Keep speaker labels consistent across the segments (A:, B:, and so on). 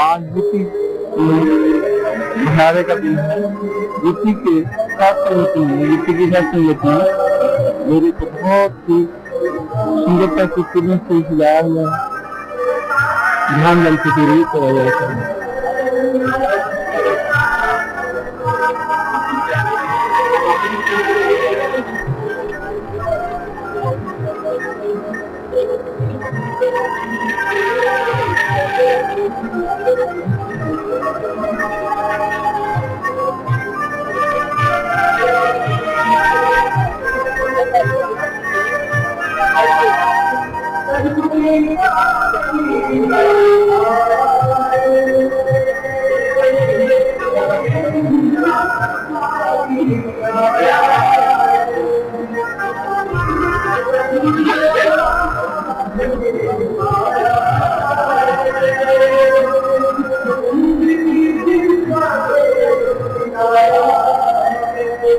A: आज भंडारे का दिन है। यूपी के साथ संगति में यूपी की साथ संगति में मेरे को बहुत ही सुंदरता से फिल्म से सजाया हुआ है। ध्यान दल से जरूर करा जाता है।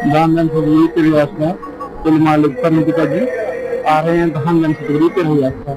A: धामगंज से गुरु के निवास में कुल मालिक पिता जी आ रहे हैं। धामगंज से गुरु के निवास में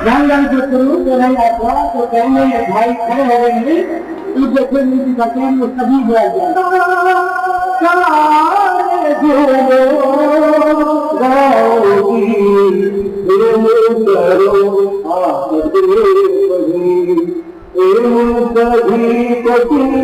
B: रामगंज से शुरू जो नहीं आता तो कहने भाई खड़े हो गए तू देखे नीति करते वो सभी बोल गया
A: कभी कभी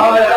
A: आया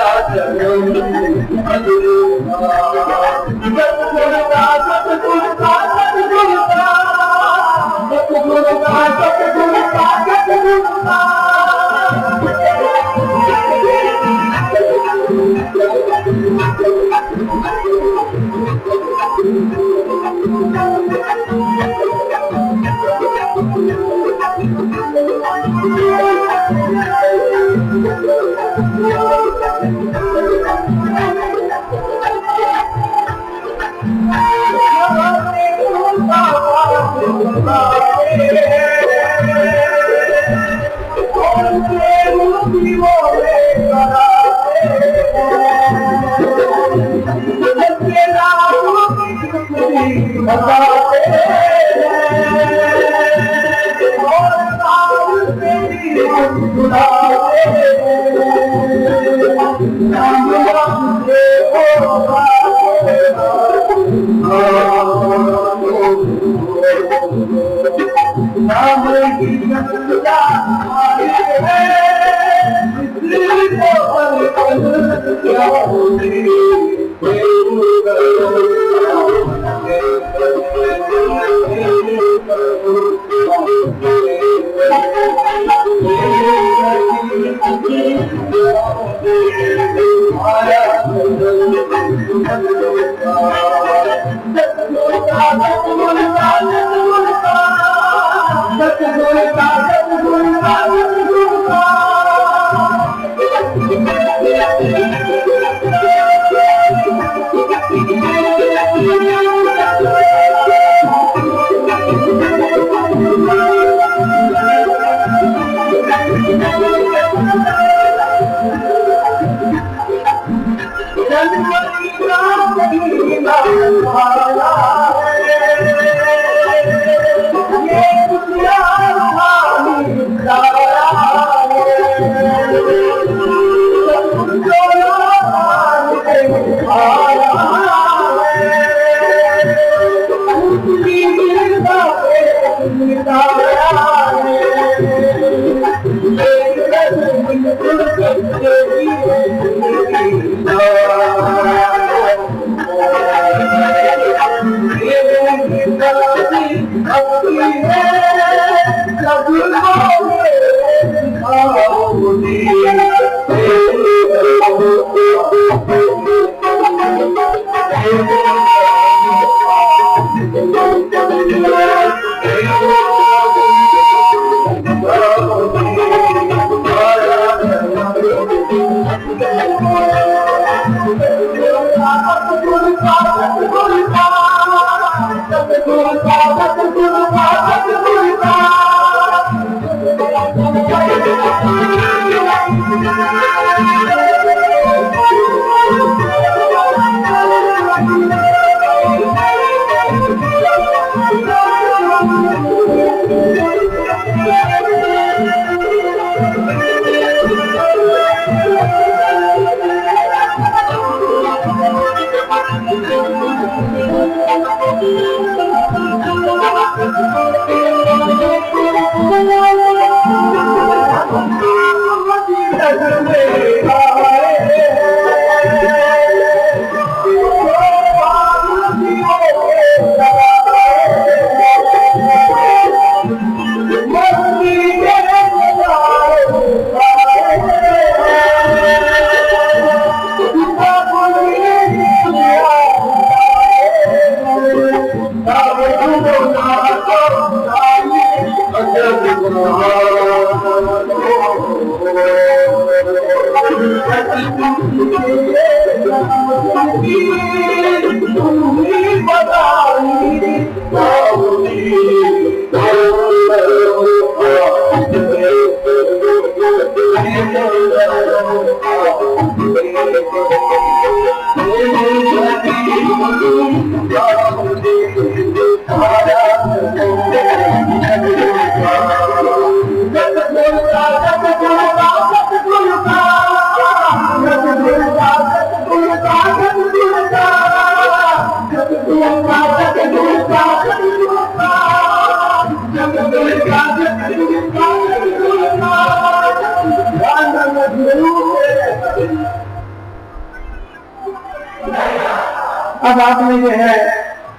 B: अब आपने जो है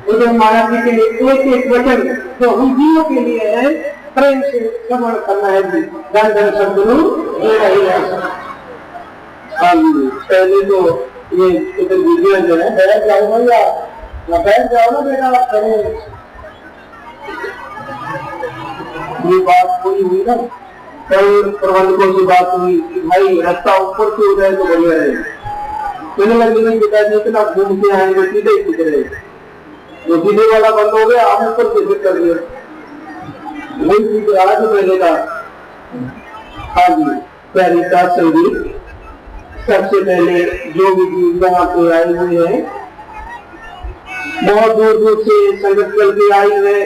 B: उधर महाराज जी के एक एक वचन जो हम जीवों के लिए है प्रेम से श्रवण करना है जी। धन धन सदगुरु पहले तो ये इधर वीडियो जो है बैठ जाओ भैया, बैठ जाओ ना बेटा। ये बात कोई हुई ना, कई प्रबंधकों से बात हुई कि भाई रास्ता ऊपर से उठाए तो बढ़िया रहेगा। मैंने लगे नहीं पिताजी इतना घूम के आएंगे सीधे ही रहे, तो सीधे वाला बंद हो गया, आप ऊपर से फिर कर दिया वही सीधे आगे पहले का। हाँ जी, प्यारी का संगीत सबसे पहले जो भी यहाँ पे आए हुए हैं, बहुत दूर दूर से संगत करके आई है,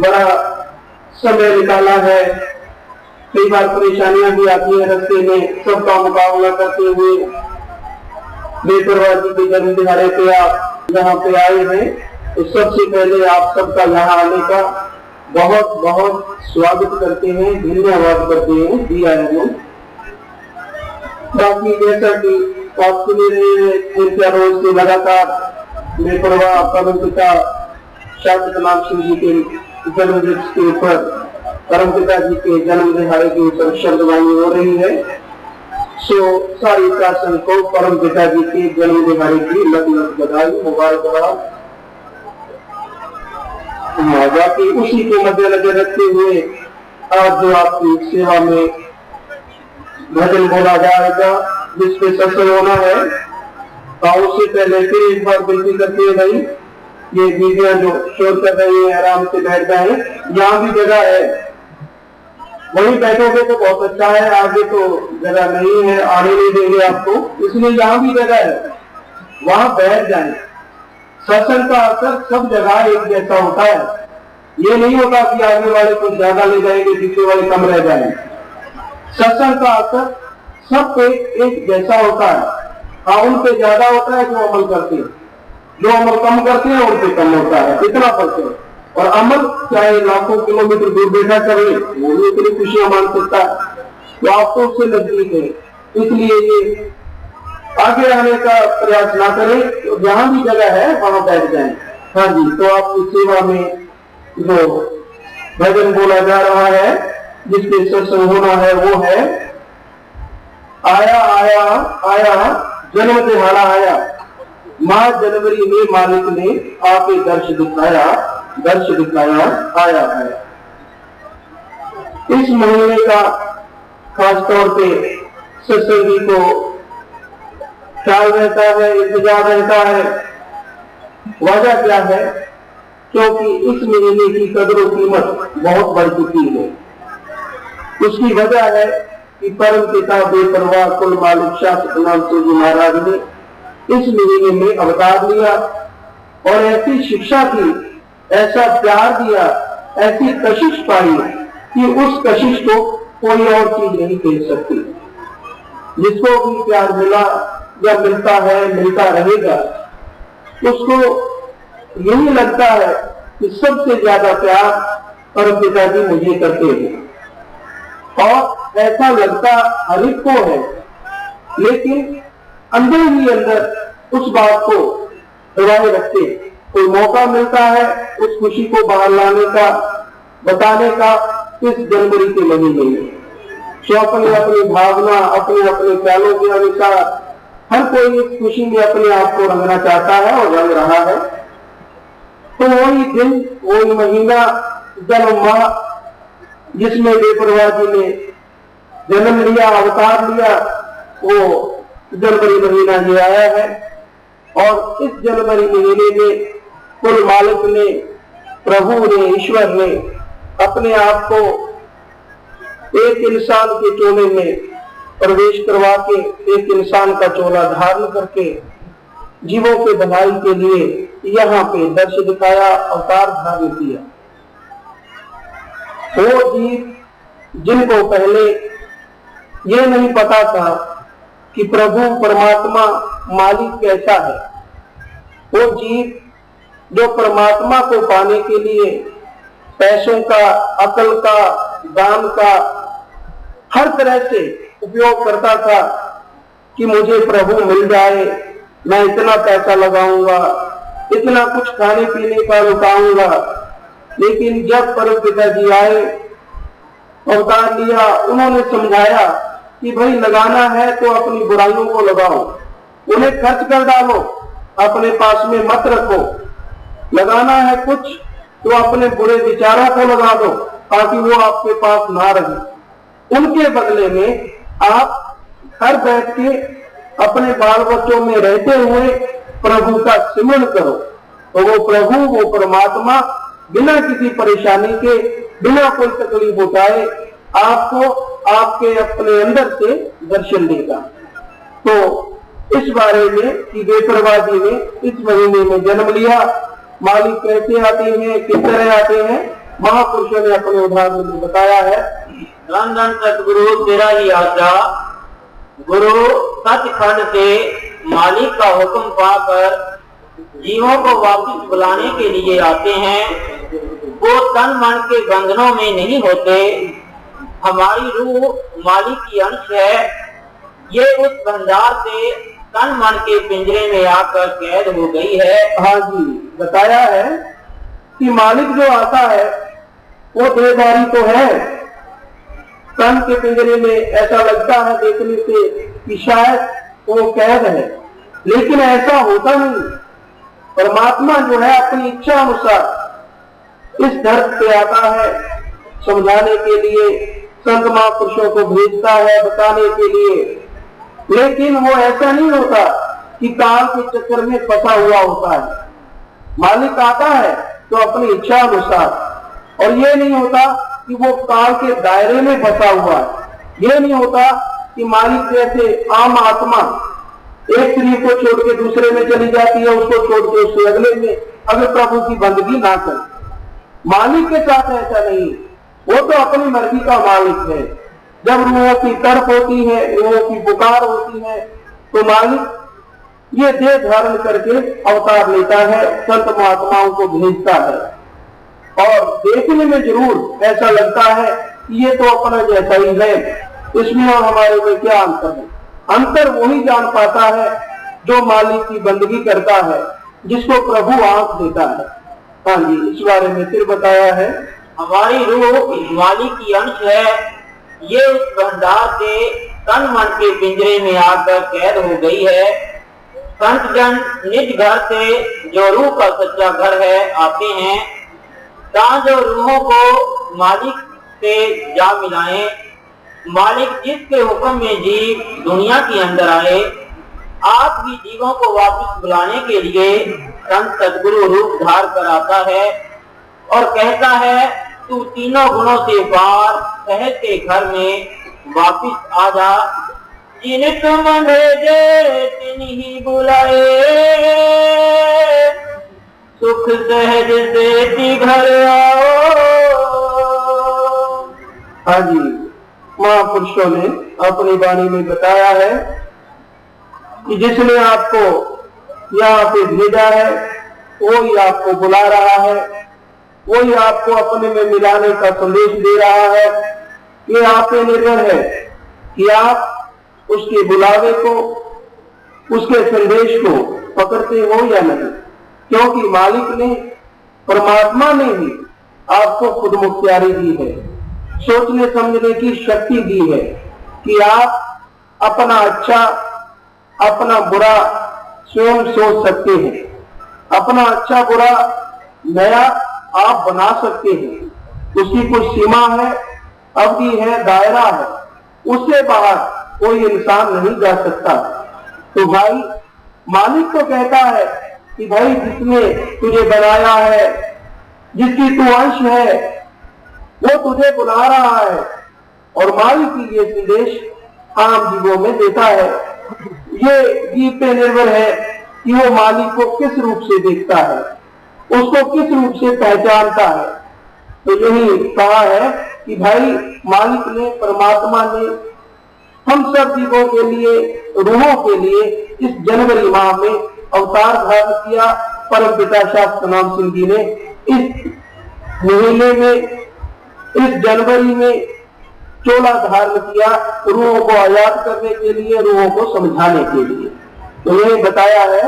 B: बड़ा समय निकाला है। कई बार परेशानियां भी आती है रास्ते में, सबका मुकाबला करते हुए बेपरवाह जी के जन्म दिहाड़े पे आप यहाँ पे आए हैं। तो सबसे पहले आप सबका यहाँ आने का बहुत बहुत स्वागत करते हैं, धन्यवाद करते हैं जी आए हैं। बाकी जैसा कि आप सुन रहे हैं रोज से लगातार बेपरवाह परम पिता शांत नाम सिंह जी के जन्म दिवस के ऊपर परम पिता जी के जन्म दिहाड़े के ऊपर शब्दवाणी हो रही है। सो सारी शासन को परम पिता जी के जन्म दिहाड़े की लग लग बधाई मुबारकबाद। बाकी उसी को मद्देनजर रखते हुए आज जो आपकी सेवा में भजन बोला जाएगा जिसपे सत्संग होना है, उससे पहले फिर एक बार विनती करते हैं भाई ये बीवियां जो शोर कर रही है आराम से बैठ जाए, यहाँ भी जगह है, वहीं बैठोगे तो बहुत अच्छा है, आगे तो जगह नहीं है, आने नहीं देंगे आपको, इसलिए यहाँ भी जगह है वहां बैठ जाए। सत्संग का असर सब जगह एक जैसा होता है, ये नहीं होता कि आगे वाले कुछ ज्यादा ले जाएंगे पीछे वाले कम रह जाएंगे। सत्संग का असर सब पे एक जैसा होता है। हाँ, उन पे ज्यादा होता है जो अमल करते हैं, जो अमल कम करते हैं उन पे कम होता है, इतना फर्क है। और अमल चाहे लाखों किलोमीटर दूर बैठा करे वो भी इतनी खुशियां मान सकता है, तो आपको उससे नजदीक है, इसलिए ये आगे आने का प्रयास ना करें, तो जहां भी जगह है वहां बैठ जाएं। हाँ जी, तो आपकी सेवा में जो भजन बोला जा रहा है जिसके सत्संग होना है वो है आया आया आया जन्म दिहाड़ा आया, माँ जनवरी में मालिक ने आके दर्श दिखाया आया है। इस महीने का खासतौर पे सत्संगी को ख्याल रहता है, इंतजार रहता है। वजह क्या है? क्योंकि इस महीने की कदर और कीमत बहुत बढ़ चुकी है। उसकी वजह है कि परम पिता बेपरवाह कुल मालिक शाह सतनाम सिंह जी महाराज ने इस महीने में अवतार लिया और ऐसी शिक्षा दी, ऐसा प्यार दिया, ऐसी कशिश पाई कि उस कशिश को कोई और चीज नहीं दे सकती। जिसको भी प्यार मिला या मिलता है, मिलता रहेगा, उसको यही लगता है कि सबसे ज्यादा प्यार परम पिताजी मुझे करते हैं, और ऐसा लगता हर एक को है, लेकिन अंदर ही अंदर उस बात को दबाए रखते। कोई मौका मिलता है उस खुशी को बाहर लाने का, बताने का इस जनवरी के महीने में। तो अपनी अपनी भावना, अपने अपने ख्यालों के अनुसार हर कोई इस खुशी में अपने आप को रंगना चाहता है और रंग रहा है। तो वही दिन, वही महीना, जन्म माह जिसमें बेपरवाह जी ने जन्म लिया, अवतार लिया, वो जनवरी महीना ये आया है। और इस जनवरी महीने में कुल मालिक ने, प्रभु ने, ईश्वर ने अपने आप को एक इंसान के चोले में प्रवेश करवा के, एक इंसान का चोला धारण करके जीवों के भलाई के लिए यहाँ पे दर्श दिखाया, अवतार धारण किया। वो जीव जिनको पहले ये नहीं पता था कि प्रभु परमात्मा मालिक कैसा है, वो जीव जो परमात्मा को पाने के लिए पैसों का, अकल का, दान का हर तरह से उपयोग करता था कि मुझे प्रभु मिल जाए, मैं इतना पैसा लगाऊंगा, इतना कुछ खाने पीने का रुकाऊंगा। लेकिन जब परम पिता जी आए, अवतार लिया, उन्होंने समझाया कि भाई लगाना है तो अपनी बुराइयों को लगाओ, उन्हें खर्च कर डालो, अपने पास में मत रखो। लगाना है कुछ तो अपने बुरे विचारों को लगा दो ताकि वो आपके पास ना रहे। उनके बदले में आप घर बैठ के अपने बाल बच्चों में रहते हुए प्रभु का सिमरन करो, तो वो प्रभु, वो परमात्मा बिना किसी परेशानी के, बिना कोई तकलीफ उठाए आपको आपके अपने अंदर से दर्शन देगा। तो इस बारे में कि बेपरवाह जी ने इस महीने में जन्म लिया, मालिक कैसे आते हैं, किस तरह आते हैं, महापुरुषों ने अपने उदाहरण में बताया है।
C: धन धन सतगुरु तेरा ही आज्ञा, गुरु सचखंड से मालिक का हुक्म पाकर जीवों को वापस बुलाने के लिए आते हैं। वो तन मन के बंधनों में नहीं होते। हमारी रूह मालिक की अंश है, ये उस भंडार से तन मन के पिंजरे में आकर कैद हो गई है।
B: हाँ जी, बताया है कि मालिक जो आता है वो देहधारी तो है, तन के पिंजरे में ऐसा लगता है देखने से कि शायद वो कैद है, लेकिन ऐसा होता नहीं। परमात्मा जो है अपनी इच्छा अनुसार इस धरती पे आता है, समझाने के लिए संत महापुरुषों को भेजता है बताने के लिए। लेकिन वो ऐसा नहीं होता कि काल के चक्कर में फंसा हुआ होता है। मालिक आता है तो अपनी इच्छा अनुसार, और ये नहीं होता कि वो काल के दायरे में फंसा हुआ है। ये नहीं होता कि मालिक जैसे आम आत्मा एक शरीर को छोड़ के दूसरे में चली जाती है, उसको छोड़ के उससे अगले में, अगर प्रभु की बंदगी ना करे। मालिक के साथ ऐसा नहीं, वो तो अपनी मर्जी का मालिक है। जब रूहों की तड़प होती है, रूहों की पुकार होती है, तो मालिक ये देह धारण करके अवतार लेता है, संत महात्माओं को भेजता है। और देखने में जरूर ऐसा लगता है कि ये तो अपना जैसा ही है, इसमें और हमारे में क्या अंतर है। अंतर वही जान पाता है जो मालिक की बंदगी करता है, जिसको प्रभु आंख देता है। हाँ जी, इस बारे में फिर बताया है।
C: हमारी रूह मालिक की अंश है, ये उस भंडार से तन मन के पिंजरे में आकर कैद हो गई है। संत जन निज घर से जो रूह का सच्चा घर है आते हैं, जहाँ जो रूहों को मालिक से जा मिलाएं। मालिक जिसके हुक्म में जीव दुनिया के अंदर आए, आप भी जीवों को वापस बुलाने के लिए संत सतगुरु रूप धार कर आता है और कहता है, तू तीनों गुणों से पार सहज के घर में वापिस आ जा। जिन्हें तुम भेजे तिन्हीं बुलाए, सुख सहज से घर आओ।
B: हाँ जी, महापुरुषों ने अपनी वाणी में बताया है कि जिसने आपको यहाँ पे भेजा है वही आपको बुला रहा है, वही आपको अपने में मिलाने का संदेश दे रहा है। ये आप पे निर्भर है कि आप उसके बुलावे को, उसके संदेश को पकड़ते हो या नहीं, क्योंकि मालिक ने, परमात्मा ने ही आपको खुद मुख्तियारी दी है, सोचने समझने की शक्ति दी है कि आप अपना अच्छा अपना बुरा स्वयं सोच सकते हैं, अपना अच्छा बुरा नया आप बना सकते हैं। उसकी कुछ सीमा है, अवधि है, दायरा है, उससे बाहर कोई इंसान नहीं जा सकता। तो भाई मालिक तो कहता है कि भाई जिसने तुझे बनाया है, जिसकी तू अंश है, वो तुझे बुला रहा है और मालिक ये संदेश आम जीवों में देता है। ये जीव पे निर्भर है कि वो मालिक को किस रूप से देखता है, उसको किस रूप से पहचानता है। तो यही कहा है कि भाई मालिक ने, परमात्मा ने हम सब जीवों के लिए, रूहों के लिए इस जनवरी माह में अवतार धारण किया। परम पिता शास्त्र नाम सिंह जी ने इस महीने में, इस जनवरी में चोला धारण किया, रूहों को आजाद करने के लिए, रूहों को समझाने के लिए। तो यही बताया है,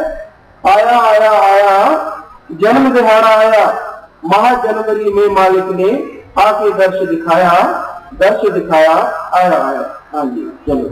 B: आया आया आया जन्म दिहाड़ा आया, महा जनवरी में मालिक ने आके दर्श दिखाया, आया आया। हाँ जी, चलो।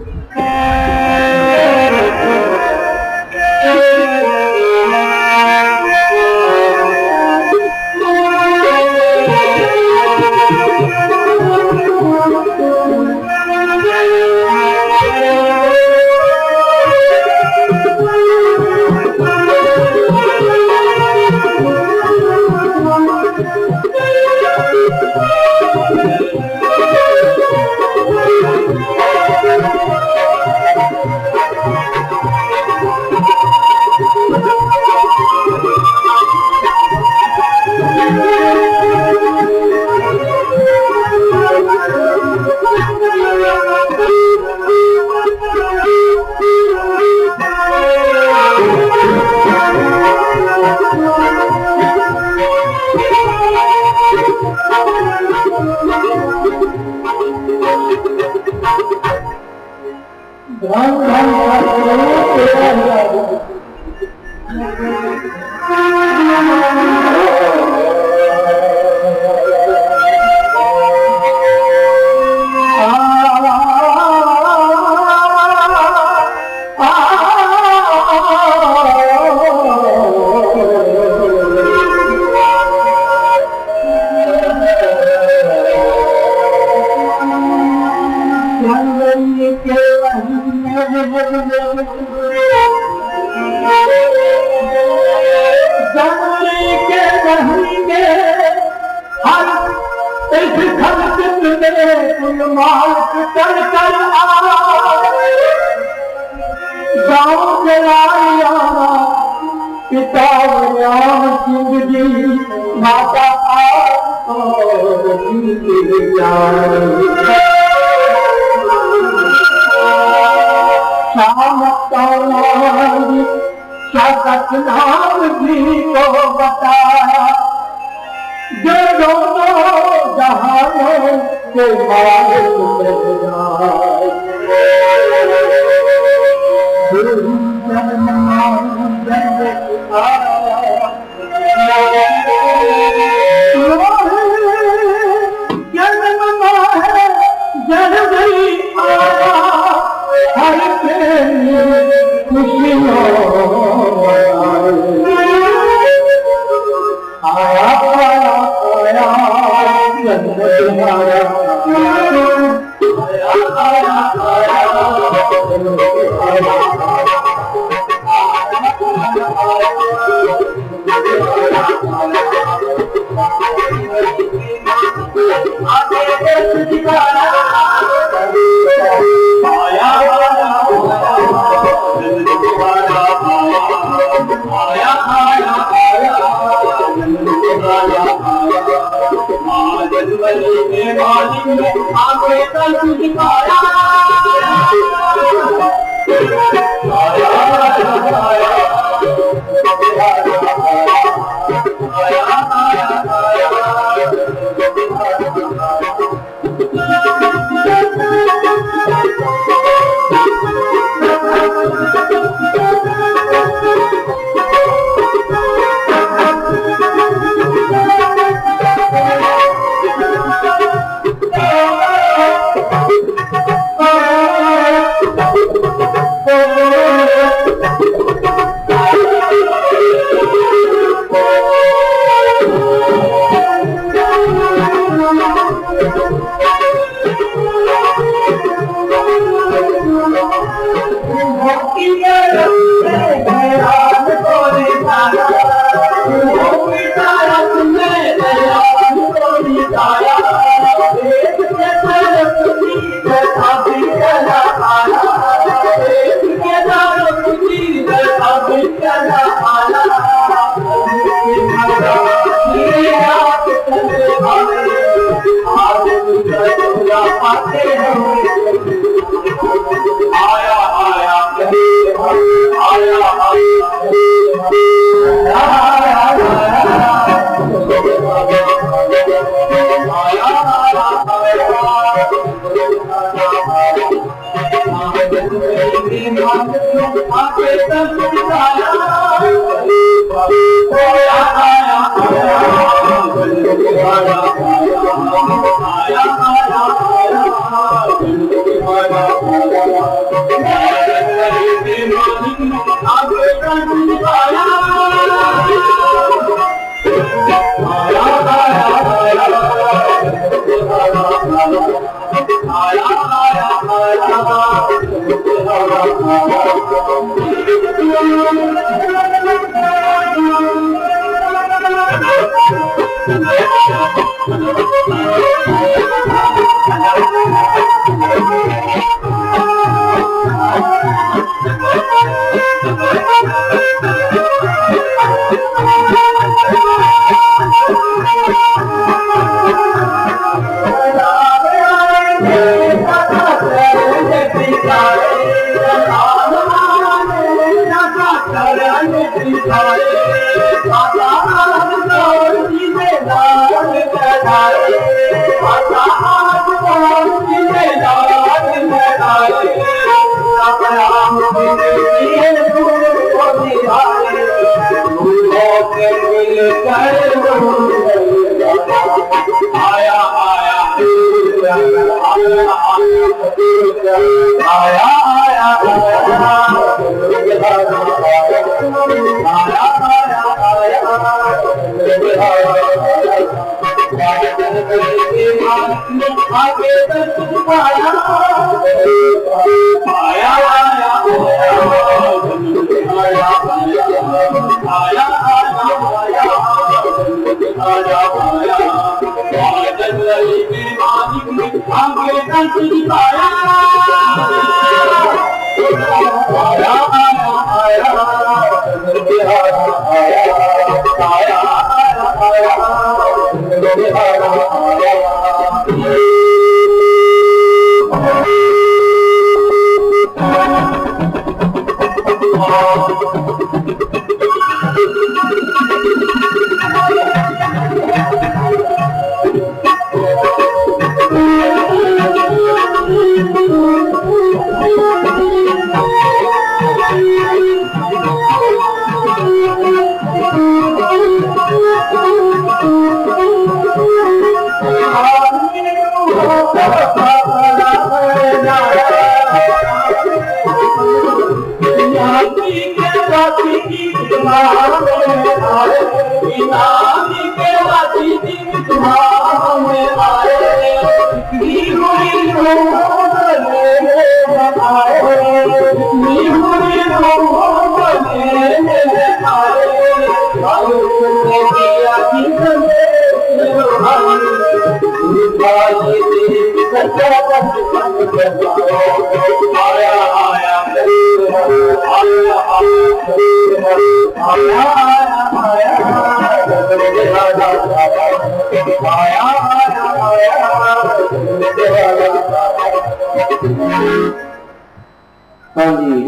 B: हाँ जी,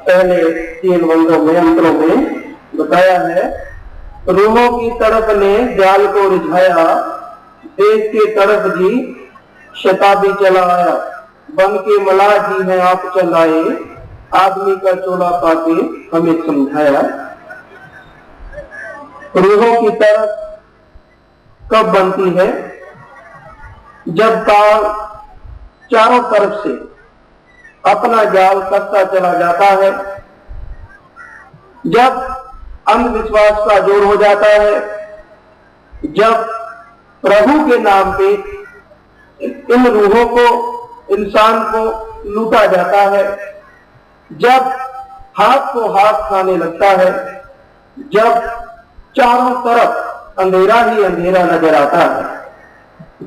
B: पहले 3 मंत्रों में बताया है। रूहों की तरफ ने जाल को रिझाया, देश के तरफ जी शताब्दी चला आया। बन के मलाह जी हैं आप चलाए, आदमी का चोला पाके हमें समझाया। रूहों की तरफ कब बनती है? जब तार चारों तरफ से अपना जाल कसता चला जाता है, जब अंधविश्वास का जोर हो जाता है, जब प्रभु के नाम पे इन रूहों को, इंसान को लूटा जाता है, जब हाथ को हाथ खाने लगता है, जब चारों तरफ अंधेरा ही अंधेरा नजर आता है,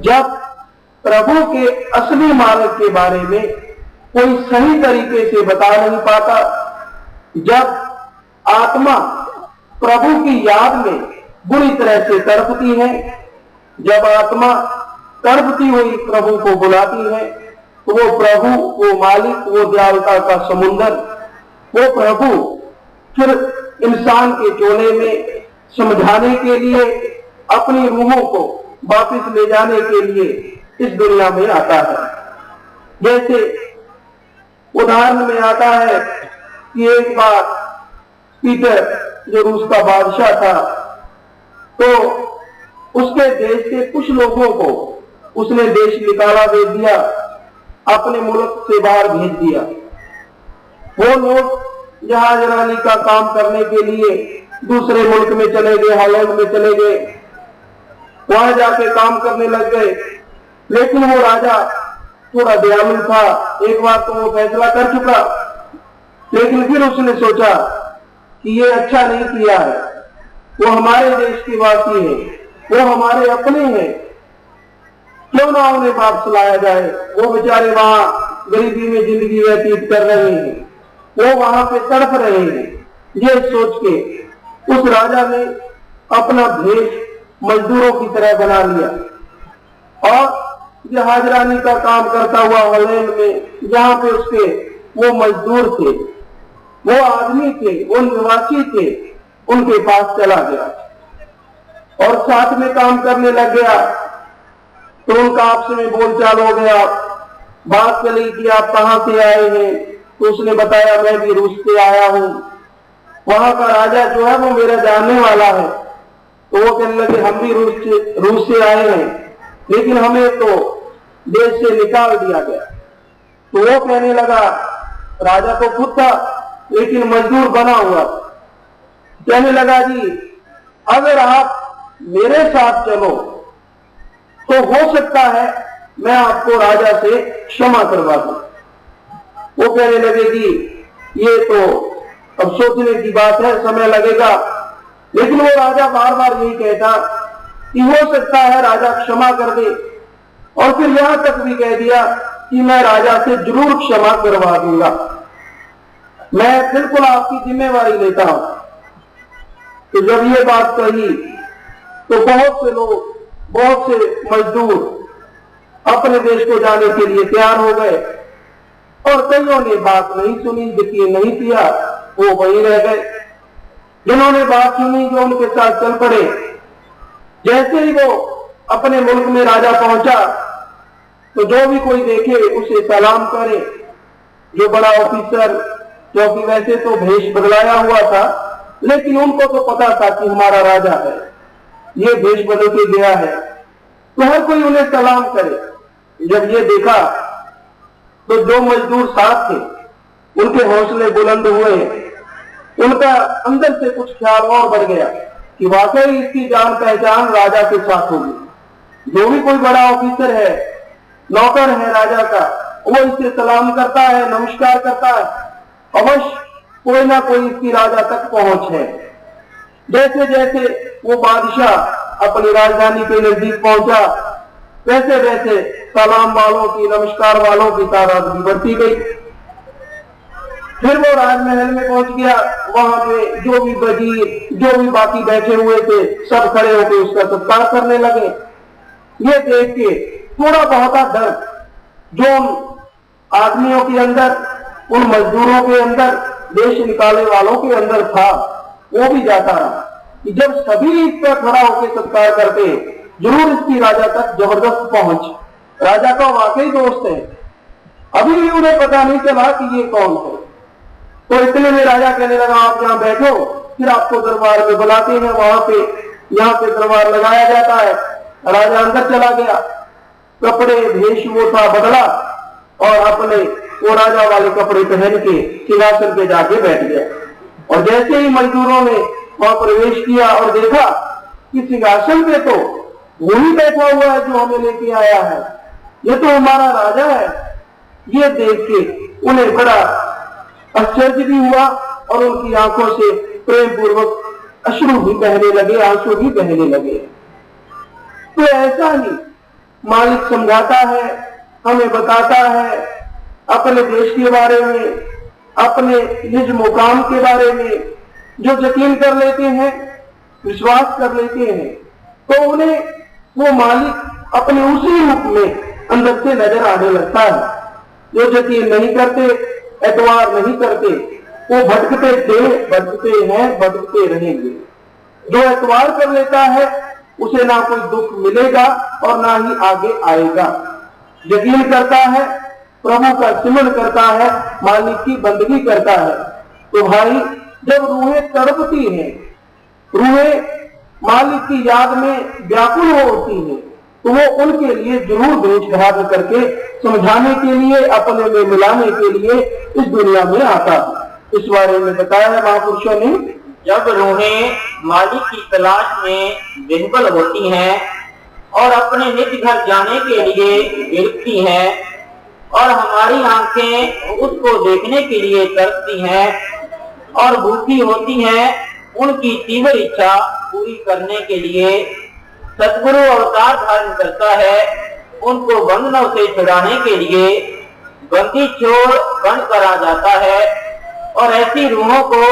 B: जब प्रभु के असली मार्ग के बारे में कोई सही तरीके से बता नहीं पाता, जब आत्मा प्रभु की याद में बुरी तरह से तड़पती है, जब आत्मा तड़पती हुई प्रभु को बुलाती है, तो वो प्रभु, वो मालिक, वो दयालुता का समुंदर, वो प्रभु फिर इंसान के चोले में समझाने के लिए, अपनी रूहों को वापस ले जाने के लिए इस दुनिया में आता है। जैसे उदाहरण में आता है कि एक बार पीटर जो रूस का बादशाह था, तो उसके देश से कुछ लोगों को उसने देश निकाला दे दिया, अपने मुल्क से बाहर भेज दिया। वो लोग जहाजरानी का काम करने के लिए दूसरे मुल्क में चले गए, हॉलैंड में चले गए, वहां जाके काम करने लग गए। लेकिन वो राजा थोड़ा दयालु था, एक बार तो वो फैसला कर चुका, लेकिन फिर उसने सोचा कि ये अच्छा नहीं किया है, वो हमारे देश के वासी है, वो हमारे अपने हैं, क्यों ना उन्हें वापस लाया जाए। वो बेचारे वहां गरीबी में जिंदगी व्यतीत कर रहे हैं, वो वहां पे तड़प रहे हैं। ये सोच के उस राजा ने अपना भेष मजदूरों की तरह बना लिया और जहाजरानी का काम करता हुआ हॉलैंड में, जहां पे उसके वो मजदूर थे, वो आदमी थे, वो निवासी थे, उनके पास चला गया और साथ में काम करने लग गया। तो उनका आपस में बोलचाल हो गया, बात चली कि आप कहां से आए हैं, तो उसने बताया मैं भी रूस से आया हूं, वहां का राजा जो है वो मेरा जानने वाला है। तो वो कहने लगे हम भी रूस से आए हैं, लेकिन हमें तो देश से निकाल दिया गया। तो वो कहने लगा, राजा तो खुद था लेकिन मजदूर बना हुआ, कहने लगा जी अगर आप मेरे साथ चलो तो हो सकता है मैं आपको राजा से क्षमा करवा दूं। वो कहने लगे जी ये तो अब सोचने की बात है, समय लगेगा। लेकिन वो राजा बार बार यही कहता कि हो सकता है राजा क्षमा कर दे, और फिर यहां तक भी कह दिया कि मैं राजा से जरूर क्षमा करवा दूंगा, मैं बिल्कुल आपकी जिम्मेवारी लेता हूं। तो जब ये बात कही तो बहुत से लोग, बहुत से मजदूर अपने देश को जाने के लिए तैयार हो गए और कईयों ने बात नहीं सुनी, यकीन नहीं किया, वो वहीं रह गए। जिन्होंने बात सुनी जो उनके साथ चल पड़े। जैसे ही वो अपने मुल्क में राजा पहुंचा तो जो भी कोई देखे उसे सलाम करे। जो बड़ा ऑफिसर, जो कि वैसे तो भेष बदलाया हुआ था, लेकिन उनको तो पता था कि हमारा राजा है, ये भेष बदल के गया है, तो हर कोई उन्हें सलाम करे। जब ये देखा तो जो मजदूर साथ थे उनके हौसले बुलंद हुए, उनका अंदर से कुछ ख्याल और बढ़ गया कि वाकई इसकी जान पहचान राजा के साथ होगी। जो भी कोई बड़ा ऑफिसर है, नौकर है राजा का, वो इससे सलाम करता है, नमस्कार करता है, अवश्य कोई ना कोई इसकी राजा तक पहुंच है। जैसे जैसे वो बादशाह अपनी राजधानी के नजदीक पहुंचा, वैसे वैसे सलाम वालों की, नमस्कार वालों की तादाद भी बढ़ती गई। फिर वो राजमहल में पहुंच गया, वहां पे जो भी वजीर, जो भी बाकी बैठे हुए थे, सब खड़े होकर उसका सत्कार करने लगे। ये देख के थोड़ा बहुत डर जो उन आदमियों के अंदर, उन मजदूरों के अंदर, देश निकाले वालों के अंदर था, वो भी जाता रहा कि जब सभी इस पर खड़ा होकर सत्कार करते, जरूर इसकी राजा तक जबरदस्त पहुंच, राजा का वाकई दोस्त है। अभी भी उन्हें पता नहीं चला कि ये कौन है। तो इतने में राजा कहने लगा आप यहां बैठो, फिर आपको दरबार में बुलाते हैं। वहां पे, यहाँ पे दरबार लगाया जाता है। राजा अंदर चला गया, कपड़े भेष वो था बदला और अपने वो राजा वाले कपड़े पहन के सिंहासन पे जाके बैठ गया। और जैसे ही मजदूरों ने वहां प्रवेश किया और देखा कि सिंहासन पे तो वही बैठा हुआ है जो हमें लेके आया है, ये तो हमारा राजा है। ये देख के उन्हें बड़ा आश्चर्य भी हुआ और उनकी आंखों से प्रेम पूर्वक अश्रु भी बहने लगे, आंसू भी बहने लगे। तो ऐसा ही मालिक समझाता है, हमें बताता है अपने देश के बारे में, अपने निज मुकाम के बारे में। जो यकीन कर लेते हैं, विश्वास कर लेते हैं, तो उन्हें वो मालिक अपने उसी रूप में अंदर से नजर आने लगता है। जो यकीन नहीं करते, एतवार नहीं करते, वो भटकते थे, भटकते हैं, भटकते रहेंगे। जो एतवार कर लेता है उसे ना कोई दुख मिलेगा और ना ही आगे आएगा। यकीन करता है, प्रभु का सिमरन करता है, मालिक की बंदगी करता है, तो भाई जब रूहें तड़पती हैं, रूहें मालिक की याद में व्याकुल होती हैं, तो वो उनके लिए जरूर भेष धारण करके समझाने के लिए, अपने में मिलाने के लिए इस दुनिया में आता है। इस बारे में बताया है महापुरुषों ने।
C: जब रूहें मालिक की तलाश में बेहबल होती हैं और अपने निज घर जाने के लिए गिरती हैं और हमारी आंखें उसको देखने के लिए तरसती हैं और भूखी होती हैं उनकी तीव्र इच्छा पूरी करने के लिए, सतगुरु अवतार धारण करता है उनको बंधनों से छुड़ाने के लिए। बंदी चोर बनकर आ जाता है और ऐसी रूहों को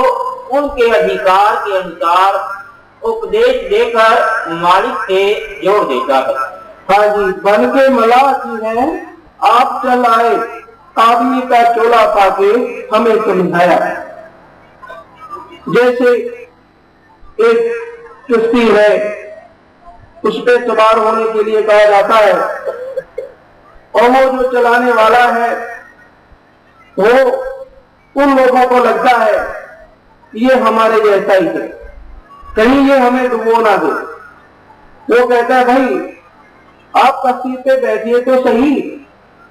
C: उनके अधिकार के अनुसार उपदेश देकर मालिक से जोड़ देता है।
B: हाँ जी, बन के मलाह की है आप चल आए, आदमी का चोला पाके हमें समझाया। जैसे एक किश्ती है, उस पे सवार होने के लिए कहा जाता है और वो जो चलाने वाला है वो उन लोगों को लगता है ये हमारे जैसा ही है, कहीं ये हमें डुबो ना दे। वो कहता है भाई आप कश्ती पे बैठिए तो सही।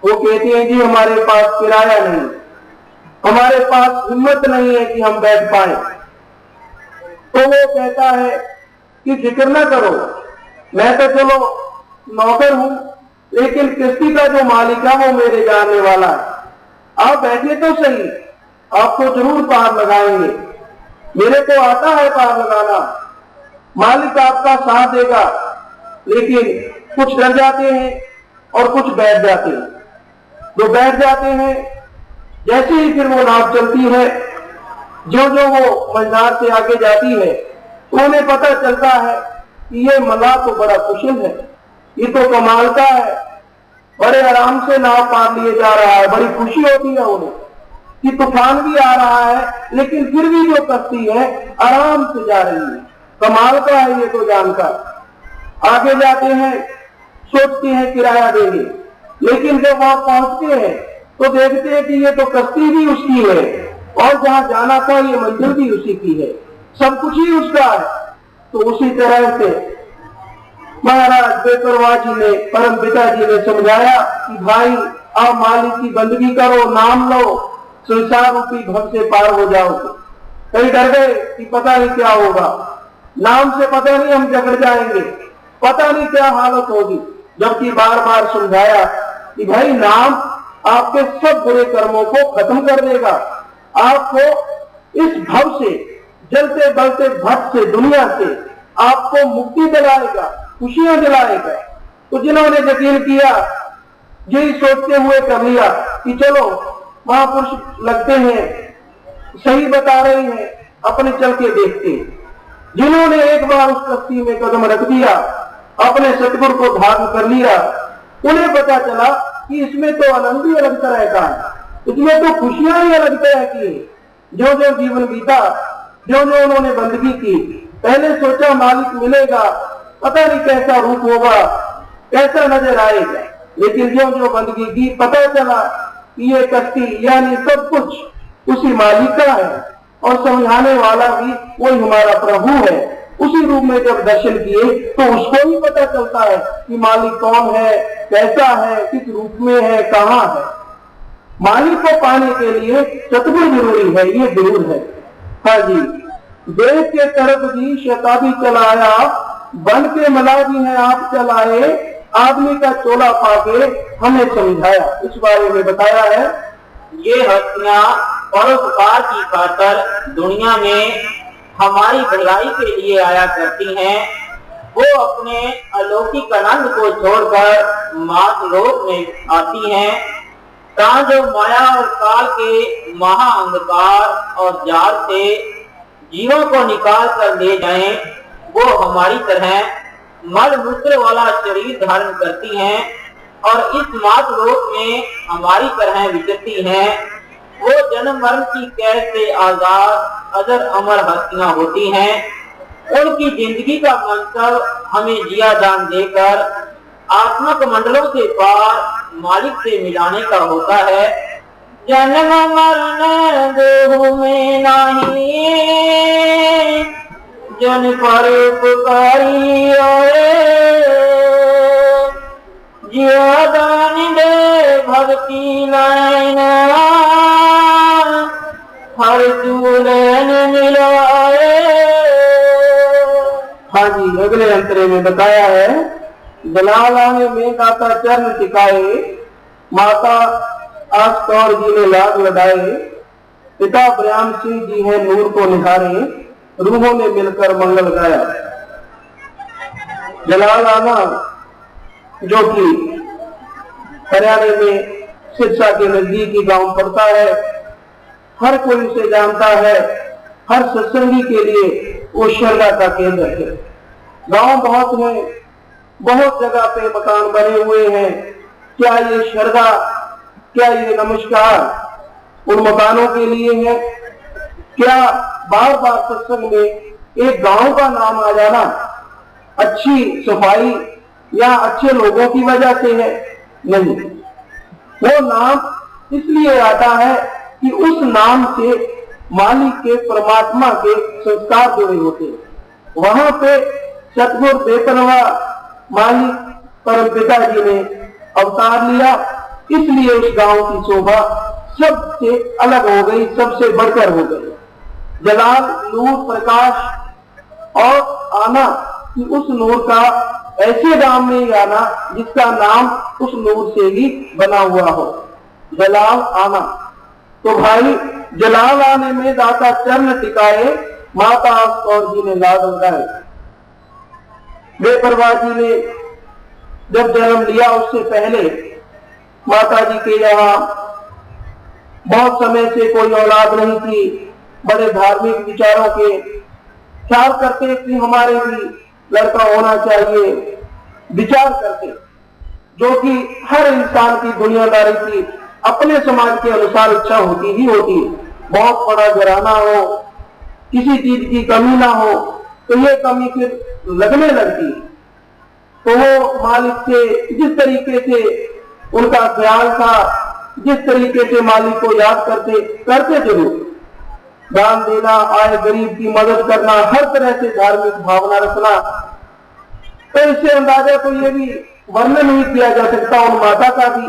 B: वो कहते हैं जी हमारे पास किराया नहीं, हमारे पास हिम्मत नहीं है कि हम बैठ पाए। तो वो कहता है कि फिक्र ना करो, मैं तो चलो नौकर हूं, लेकिन किश्ती का जो मालिक है वो मेरे जानने वाला है। आप बैठिए तो सही, आपको जरूर पार लगाएंगे, मेरे को आता है पार लगाना, मालिक आपका साथ देगा। लेकिन कुछ डर जाते हैं और कुछ बैठ जाते हैं। जो बैठ जाते हैं, जैसे ही फिर वो नाव चलती है, जो जो वो मंझार से आगे जाती है, तो उन्हें पता चलता है कि ये मल्लाह तो बड़ा कुशल है, ये तो कमाल का है, बड़े आराम से नाव पार लिए जा रहा है। बड़ी खुशी होती है उन्हें कि तूफान भी आ रहा है, लेकिन फिर भी जो कश्ती है आराम से जा रही है। कमाल का है ये तो जानकर। आगे जाते हैं, सोचते हैं किराया देंगे, लेकिन जब वहां पहुंचते हैं तो देखते हैं कि ये तो कश्ती भी उसकी है और जहां जाना था ये मंजिल भी उसी की है, सब कुछ ही उसका है। तो उसी तरह से महाराज बेपरवाह जी ने, परम पिता जी ने समझाया कि भाई आप मालिक की बंदगी करो, नाम लो, संसार रूपी भव से पार हो जाओगे। कई डर गए कि पता नहीं क्या होगा, नाम से पता नहीं हम जगड़ जाएंगे, पता नहीं क्या हालत होगी। जबकि बार बार समझाया कि भाई नाम आपके सब बुरे कर्मों को खत्म कर देगा, आपको इस भव से, जलते बलते भट से, दुनिया से आपको मुक्ति दिलाएगा, खुशियां दिलाएगा। तो जिन्होंने यकीन किया, यही सोचते हुए कर लिया कि चलो महापुरुष लगते हैं, सही बता रहे हैं, अपने चल के देखते हैं। जिन्होंने एक बार उस कश्ती में कदम रख दिया, अपने सतगुरु को धारण कर लिया, उन्हें पता चला कि इसमें तो आनंद ही अलग तरह का है, इसमें तो खुशियां ही अलग तरह की है। जो जो जीवन बीता, जो जो उन्होंने बंदगी की, पहले सोचा मालिक मिलेगा, पता नहीं कैसा रूप होगा, कैसा नजर आएगा, लेकिन जो जो बंदगी की, पता चला कि ये कश्ती यानी सब कुछ उसी मालिक का है और समझाने वाला भी वही हमारा प्रभु है। उसी रूप में जब दर्शन किए तो उसको ही पता चलता है कि मालिक कौन है, कैसा है, किस रूप में है, कहाँ है। मालिक को पाने के लिए सतगुरु जरूरी है, ये जरूर है। हाँ जी, देश के तरफ भी शताब्दी चलाया, बन के मला भी है आप चलाए, आदमी का चोला पाके हमें समझाया। इस बारे में बताया है।
C: ये हस्तियां परोपकार की खातर दुनिया में हमारी भलाई के लिए आया करती हैं। वो अपने अलौकिक आनंद को छोड़कर मातलोक में आती हैं, जहाँ जो माया और काल के महा अंधकार और जाल से जीवों को निकाल कर ले जाएं, वो हमारी तरह मल मूत्र वाला शरीर धारण करती हैं और इस मातलोक में हमारी तरह विचरती हैं। वो जन्म मरण की कैद से आजाद अजर अमर हस्तियां होती हैं। उनकी जिंदगी का मंतव हमें जिया जान देकर आत्मक मंडलों से पार मालिक से मिलाने का होता है। जन्म मरण देहु में नहीं, जन पर उपकारी आए, जिया दान दे भक्ति लाइन, हर चूलन मिलाए।
B: हाँ जी, अगले अंतरे में बताया है, जलाल आने में दाता चरण टिकाए, माता आस कौर जी ने लाग लगाए, पिता ब्रह्म सिंह जी हैं नूर को निहारे, रूहों ने मिलकर मंगल गाया। जलाल आना जो कि हरियाणा में सिरसा के नजदीकी गांव पड़ता है, हर कोई उसे जानता है, हर सत्संगी के लिए वो श्रद्धा का केंद्र है। गांव बहुत है, बहुत जगह पे मकान बने हुए हैं। क्या ये श्रद्धा, क्या ये नमस्कार उन मकानों के लिए है? क्या बार बार सत्संग में एक गांव का नाम आ जाना अच्छी सफाई या अच्छे लोगों की वजह से है? नहीं, वो नाम इसलिए आता है कि उस नाम से मालिक के, परमात्मा के संस्कार जुड़े होते हैं। वहां पे सतगुरु बेपरवा मालिक परम पिता जी ने अवतार लिया, इसलिए उस गांव की शोभा सबसे अलग हो गई, सबसे बढ़कर हो गई। जलाल, नूर, प्रकाश और आना कि उस नूर का ऐसे गांव में ही आना जिसका नाम उस नूर से ही बना हुआ हो, जलाल आना। तो भाई, जलाल आने में दाता चरण टिकाए, माता कौर जी ने लाड लगाए। बेपरवाह जी ने जब जन्म लिया उससे पहले माता जी के यहाँ बहुत समय से कोई औलाद नहीं थी। बड़े धार्मिक विचारों के ख्याल करते कि हमारे भी लड़का होना चाहिए, विचार करते, जो कि हर इंसान की दुनियादारी की अपने समाज के अनुसार इच्छा होती ही होती है। बहुत बड़ा घराना हो, किसी चीज की कमी ना हो, तो ये कमी फिर लगने लगती है। तो वो मालिक से जिस तरीके से उनका ख्याल था, जिस तरीके से मालिक को याद करते जरूर, दान देना, आए गरीब की मदद करना, हर तरह से धार्मिक भावना रखना। तो इससे अंदाजा तो ये भी वर्णन नहीं किया जा सकता उन माता का भी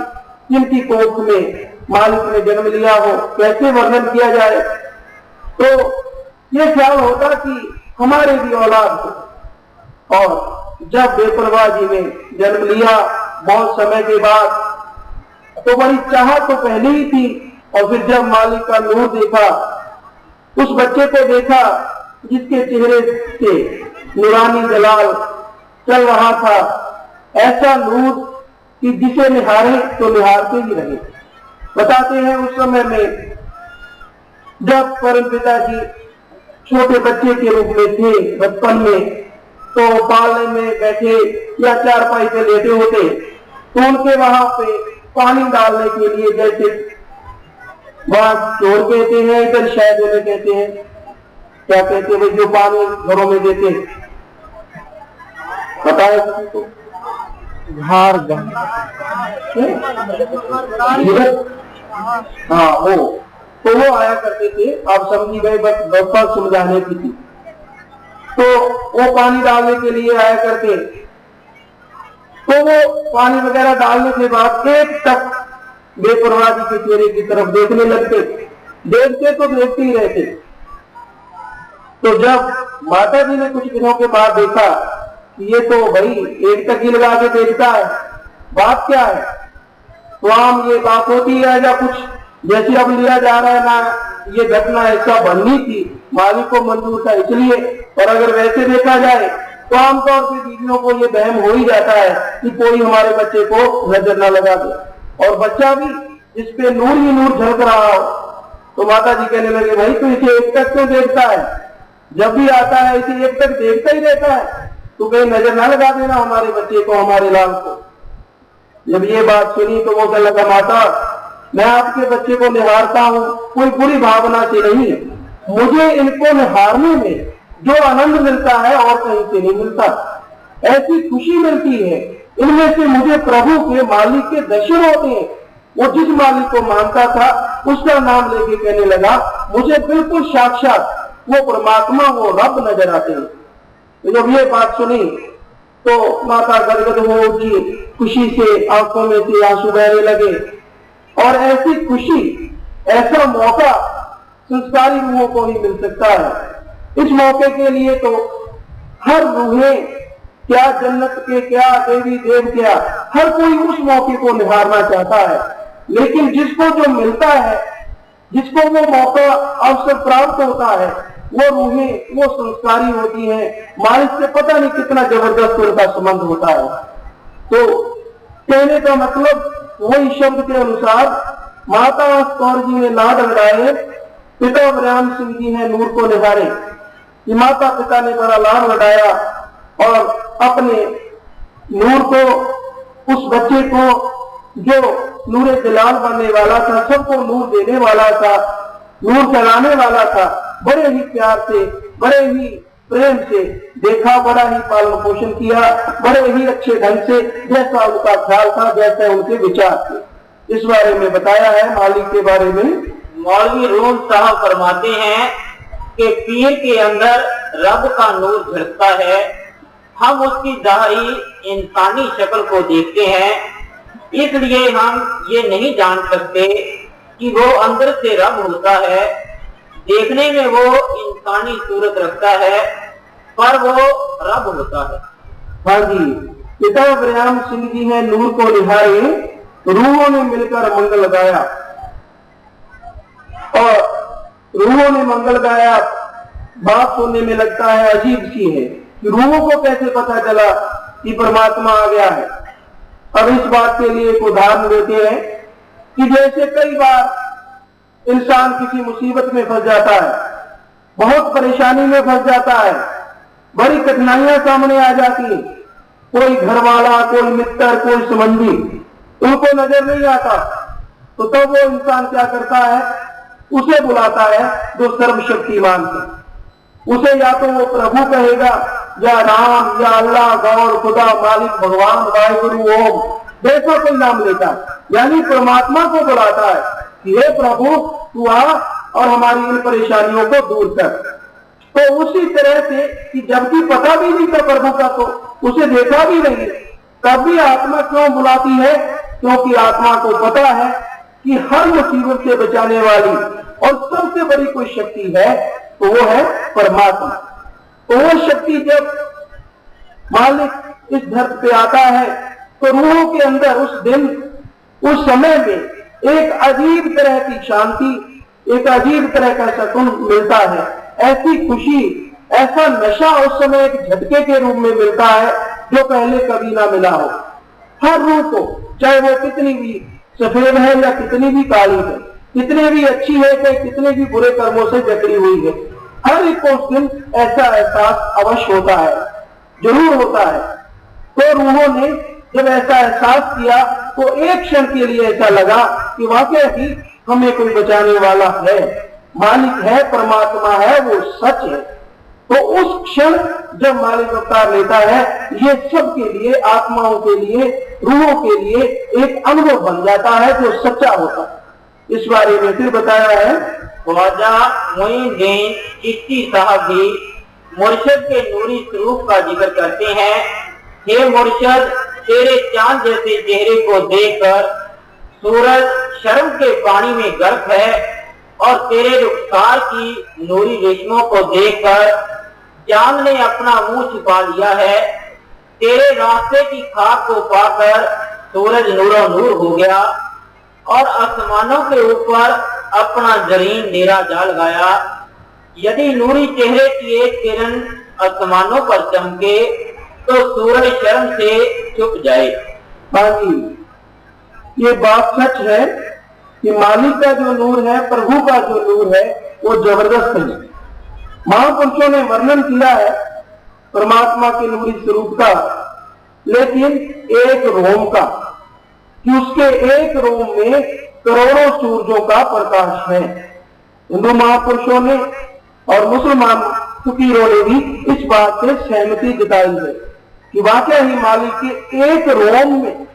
B: जिनकी कोख में मालिक ने जन्म लिया हो, कैसे वर्णन किया जाए। तो ये ख्याल होता कि हमारे भी औलाद हो। और जब बेपरवाह जी ने जन्म लिया बहुत समय के बाद, तो बड़ी चाहत तो पहले ही थी। और फिर जब मालिक का नूर देखा, उस बच्चे को देखा जिसके चेहरे से नूरानी जलाल चल रहा था, ऐसा नूर कि जिसे निहारे तो निहारते ही रहे। बताते हैं उस समय में जब परम पिता जी छोटे बच्चे के रूप में थे, बचपन में, तो पालने में बैठे या चारपाई पे लेटे होते, तो उनके वहां पे पानी डालने के लिए, जैसे वहां चोर कहते हैं, इधर शायद उन्हें कहते हैं, क्या कहते हैं, जो पानी घरों में देते हैं, पता है किसी को?
A: धार
B: हाँ, वो आया करते थे। आप समझी गए, बस बप्पा समझाने की थी। तो वो पानी डालने के लिए आया करते, तो वो पानी वगैरह डालने के बाद एक तक बेपरवाह जी के चेहरे की तरफ देखने लगते, देखते तो देखते ही रहते। तो जब माता जी ने कुछ दिनों के बाद देखा कि ये तो भाई एक तक ही लगा के देखता है, बात क्या है? तो आम ये बात होती है या कुछ जैसे अब लिया जा रहा है ना, ये घटना ऐसा बननी थी, मालिक को मंजूर था इसलिए। और अगर वैसे देखा जाए तो आमतौर पर बीवियों को ये वहम हो ही जाता है कि कोई हमारे बच्चे को नजर न लगा दे, और बच्चा भी जिसपे नूर ही नूर झलक रहा हो। तो माता जी कहने लगे, भाई तू इसे एक तक क्यों देखता है? जब भी आता है इसे एक तक देखता ही रहता है। तो कहीं नजर ना लगा देना हमारे बच्चे को, हमारे लाल को। जब ये बात सुनी तो वो कहने लगा, माता मैं आपके बच्चे को निहारता हूँ कोई बुरी भावना से नहीं, मुझे इनको निहारने में जो आनंद मिलता है और कहीं से नहीं मिलता, ऐसी खुशी मिलती है इनमें से मुझे प्रभु के मालिक के दर्शन होते हैं। वो जिस मालिक को मानता था उसका नाम लेके कहने लगा, मुझे बिल्कुल साक्षात वो परमात्मा, वो रब नजर आते हैं। तो जब ये बात सुनी तो माता गदगद हो उठी, खुशी से आंखों में से आंसू बहने लगे। और ऐसी खुशी, ऐसा मौका संस्कारी रूहों को ही मिल सकता है। इस मौके के लिए तो हर रूहें, क्या जन्नत के, क्या देवी देव, क्या हर कोई उस मौके को निहारना चाहता है। लेकिन जिसको जो मिलता है, जिसको वो मौका अवसर प्राप्त होता है, वो रूहें, वो संस्कारी होती हैं। मालिक से पता नहीं कितना जबरदस्त उनका संबंध होता है। तो कहने का मतलब वही शब्द के अनुसार माता कौर जी ने नाद लगाए, पिता बलराम सिंह जी ने नूर को निहारे कि माता पिता ने बड़ा लाभ लगाया और अपने नूर को, उस बच्चे को जो नूरे जलाल बनने वाला था, सबको नूर देने वाला था, नूर चलाने वाला था, बड़े ही प्यार से, बड़े ही प्रेम से देखा, बड़ा ही पालन पोषण किया, बड़े ही अच्छे ढंग से, जैसा उनका ख्याल था, जैसे उनके विचार थे। इस बारे में बताया है मालिक के बारे में।
C: मौलवी रूम साहब फरमाते हैं कि पीर के अंदर रब का नूर झलकता है। हम उसकी ज़ाहिरी इंसानी शक्ल को देखते हैं, इसलिए हम ये नहीं जान सकते कि वो अंदर से रब होता है। देखने में वो इंसानी सूरत रखता है, पर वो रब होता है।
B: हाँ जी, पिता बलराम सिंह जी ने नूर को निहारे, रूहों ने मिलकर मंगल गाया और रूहों ने मंगल गाया। बात सुनने में लगता है अजीब सी है कि रूहों को कैसे पता चला कि परमात्मा आ गया है। अब इस बात के लिए एक उदाहरण देते हैं कि जैसे कई बार इंसान किसी मुसीबत में फंस जाता है, बहुत परेशानी में फंस जाता है, बड़ी कठिनाइयां सामने आ जाती है, कोई घर वाला, कोई मित्र, कोई संबंधी उनको नजर नहीं आता, तो तब वो इंसान क्या करता है, उसे बुलाता है जो सर्वशक्तिमान है। उसे या तो वो प्रभु कहेगा, या राम, या अल्लाह, गौर, खुदा, मालिक, भगवान, वाहिगुरु, ओम, जैसा कोई नाम लेता है, यानी परमात्मा को बुलाता है कि हे प्रभु तू आ और हमारी इन परेशानियों को दूर कर। तो उसी तरह से कि जबकि पता भी नहीं था प्रभु का, तो उसे देखा भी नहीं, तब भी आत्मा क्यों बुलाती है? क्योंकि आत्मा को पता है कि हर मुसीबत से बचाने वाली और सबसे बड़ी कोई शक्ति है, तो वो है परमात्मा। तो वो शक्ति जब मालिक इस धरती पे आता है तो रूहों के अंदर उस दिन, उस समय में एक अजीब तरह की शांति, एक अजीब तरह का सुकून मिलता है। ऐसी खुशी, ऐसा नशा उस समय एक झटके के रूप में मिलता है जो पहले कभी ना मिला हो। हर रूह को, चाहे वो कितनी भी सफेद है या कितनी भी काली है, कितनी भी अच्छी है चाहे कितने भी बुरे कर्मों से जकड़ी हुई है, हर एक को उस दिन ऐसा एहसास अवश्य होता है, जरूर होता है। तो रूहों ने जब ऐसा एहसास किया तो एक क्षण के लिए ऐसा लगा कि वाकई ही हमें कोई बचाने वाला है, मालिक है, परमात्मा है, वो सच है। तो उस क्षण जब मालिक अवतार लेता है, ये सब के लिए, आत्माओं के लिए, रूहों के लिए एक अनुभव बन जाता है जो सच्चा होता है। इस बारे में फिर बताया है
C: ख्वाजा मोइनुद्दीन चिश्ती साहब भी मुर्शद के नूरी स्वरूप का जिक्र करते हैं। हे मुर्शद, तेरे चांद जैसे चेहरे को देखकर सूरज शर्म के पानी में गर्क है और तेरे रुखसार की नूरी रेशमों को देखकर चांद ने अपना मुंह छुपा लिया है। तेरे रास्ते की खाक को पाकर सूरज नूरो नूर हो गया और आसमानों के ऊपर अपना जरीन डेरा जा लगाया। यदि नूरी चेहरे की एक किरण आसमानों पर चमके तो सूरज शर्म से छुप जाए।
B: बाकी ये बात सच है कि मालिक का जो नूर है, प्रभु का जो नूर है, वो जबरदस्त है। महापुरुषों ने वर्णन किया है परमात्मा के नूरी स्वरूप का, लेकिन एक रोम का, कि उसके एक रोम में करोड़ों सूरजों का प्रकाश है। हिंदू महापुरुषों ने और मुसलमान फकीरों ने भी इस बात से सहमति जताई है कि वाकई ही मालिक के एक रोम में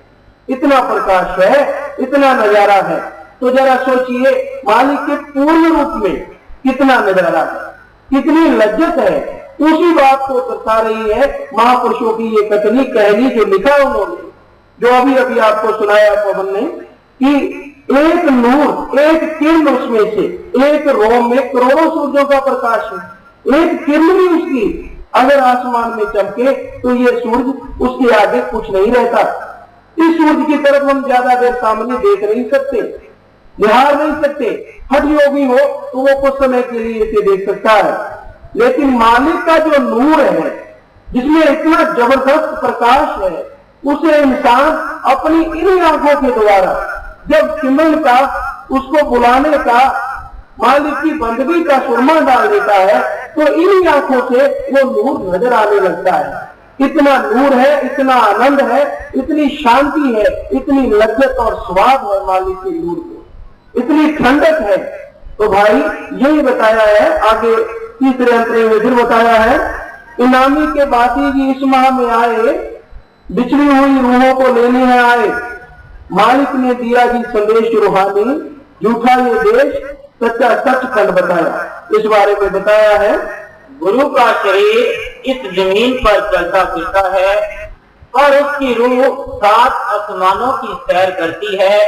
B: इतना प्रकाश है, इतना नजारा है। तो जरा सोचिए मालिक के पूर्ण रूप में कितना नजारा है, कितनी लज्जत है। उसी बात को दर्शा रही है महापुरुषों की ये कथनी कहानी जो लिखा उन्होंने, जो अभी अभी आपको सुनाया पवन ने, कि एक नूर, एक किरण उसमें से, एक रोम में करोड़ों सूरजों का प्रकाश है। एक किरण भी उसकी अगर आसमान में चमके तो ये सूरज उसके आगे कुछ नहीं रहता। इस सूरज की तरफ हम ज्यादा देर सामने देख नहीं सकते, निहार नहीं सकते। हठ योगी हो तो वो कुछ समय के लिए इसे देख सकता है, लेकिन मालिक का जो नूर है, जिसमें इतना जबरदस्त प्रकाश है, उसे इंसान अपनी इन्हीं आंखों के द्वारा जब सिमरन का, उसको बुलाने का, मालिक की बंदगी का सुरमा डाल देता है, तो इन्हीं आंखों से वो नूर नजर आने लगता है। इतना नूर है, इतना आनंद है, इतनी शांति है, इतनी लज्जत और स्वाद है मालिक के नूर को, इतनी ठंडक है। तो भाई यही बताया है आगे तीसरे अंतरे में, फिर बताया है, इनामी के बाती भी इस माह में आए, बिछड़ी हुई रूहों को लेने हैं आए। मालिक ने दिया जी संदेश रूहानी, झूठा ये देश सच्चा सचखंड बताया। इस बारे में बताया है,
C: गुरु का शरीर इस जमीन पर चलता फिरता है, और उसकी रूह 7 आसमानों की सैर करती है।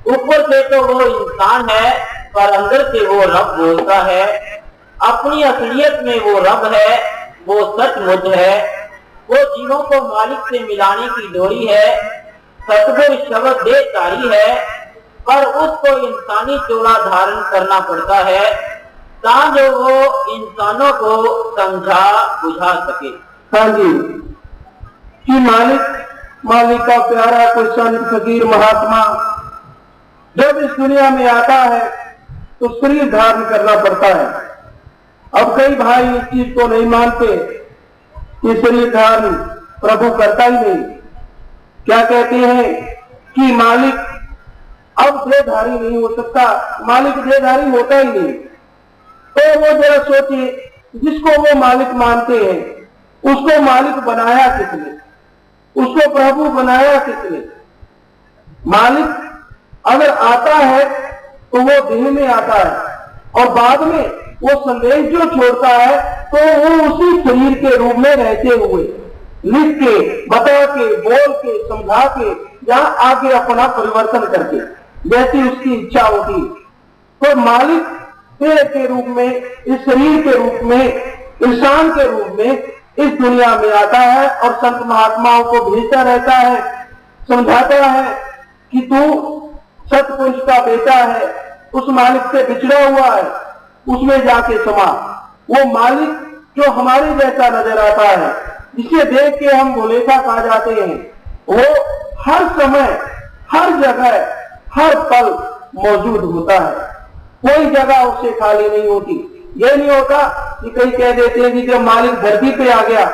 C: ऊपर से तो वो इंसान है, पर अंदर से वो रब बोलता है। अपनी असलियत में वो रब है, वो सचमुच है। वो जीवों को मालिक से मिलाने की डोरी है, सतगुर शब्द देहधारी है, पर उसको इंसानी चोला धारण करना पड़ता है ताकि वो इंसानों को समझा बुझा सके।
B: हाँ जी, कि मालिक का प्यारा कोई संत फकीर महात्मा जब इस दुनिया में आता है तो शरीर धारण करना पड़ता है। अब कई भाई इस चीज को नहीं मानते कि शरीर धारण प्रभु करता ही नहीं। क्या कहते हैं कि मालिक अब देहधारी नहीं हो सकता, मालिक देहधारी होता ही नहीं। तो वो जरा सोचिए, जिसको वो मालिक मानते हैं उसको मालिक बनाया किसने, उसको प्रभु बनाया किसने। मालिक अगर आता है तो वो देह में आता है, और बाद में वो संदेश जो छोड़ता है तो वो उसी शरीर के रूप में रहते हुए लिख के, बता के, बोल के, समझा के, या आगे अपना परिवर्तन करके जैसी उसकी इच्छा होती। तो मालिक देह के रूप में, इस शरीर के रूप में, इंसान के रूप में इस दुनिया में आता है और संत महात्माओं को भेजता रहता है, समझाता है कि तू सतपुरुष का बेटा है, उस मालिक से बिछड़ा हुआ है, उसमें जाके समा। वो मालिक जो हमारे जैसा नजर आता है, जिसे देख के हम भोलेखा खा जाते हैं, वो हर समय, हर जगह, हर पल मौजूद होता है। कोई जगह उससे खाली नहीं होती। ये नहीं होता कि कई कह देते हैं कि जब मालिक धरती पे आ गया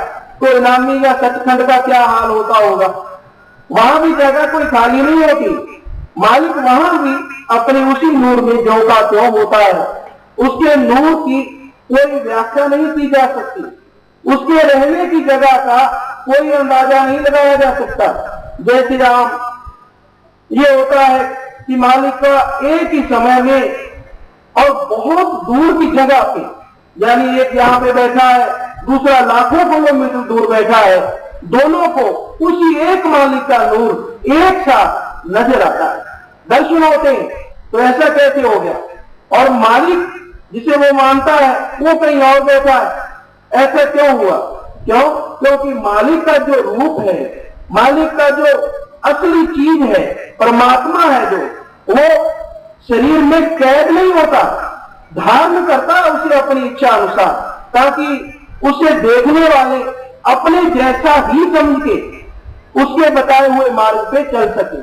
B: तो इनामी या सचखंड का क्या हाल होता होगा। वहां भी जगह कोई खाली नहीं होती। मालिक वहां भी अपने उसी नूर में जो का त्यों होता है। उसके नूर की कोई व्याख्या नहीं की जा सकती, उसके रहने की जगह का कोई अंदाजा नहीं लगाया जा सकता। जैसे राम, ये होता है कि मालिक का एक ही समय में और बहुत दूर की जगह पे, यानी एक यहाँ पे बैठा है, दूसरा लाखों किलोमीटर दूर बैठा है, दोनों को उसी एक मालिक का नूर एक साथ नजर आता है, दर्शन होते हैं। तो ऐसा कैसे हो गया? और मालिक जिसे वो मानता है वो कहीं और बैठा है। ऐसा क्यों हुआ? क्यों? क्योंकि मालिक का जो रूप है, मालिक का जो असली चीज है, परमात्मा है, जो वो शरीर में कैद नहीं होता, धारण करता है उसे अपनी इच्छा अनुसार, ताकि उसे देखने वाले अपने जैसा ही समझ के उसके बताए हुए मार्ग पे चल सके।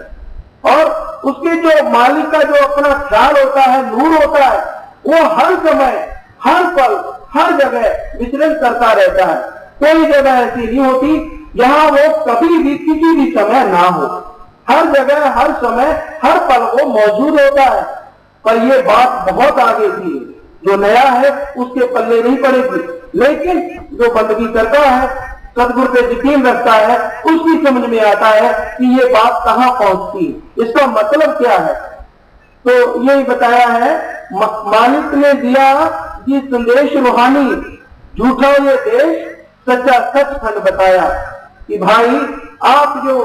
B: और उसके जो मालिक का जो अपना ख्याल होता है, नूर होता है, वो हर समय, हर पल, हर जगह विचरण करता रहता है। कोई जगह ऐसी नहीं होती जहां वो कभी भी किसी भी समय ना हो। हर जगह, हर समय, हर पल वो मौजूद होता है। पर ये बात बहुत आगे की है, जो नया है उसके पल्ले नहीं पड़ेगी, लेकिन जो बंदगी करता है, सदगुरु पे यकीन रखता है, उसकी समझ में आता है कि ये बात कहां पहुंचती है, इसका मतलब क्या है। तो यही बताया है, मालिक ने दिया ये संदेश रूहानी, झूठा ये देश, सच्चा सचखंड बताया कि भाई आप जो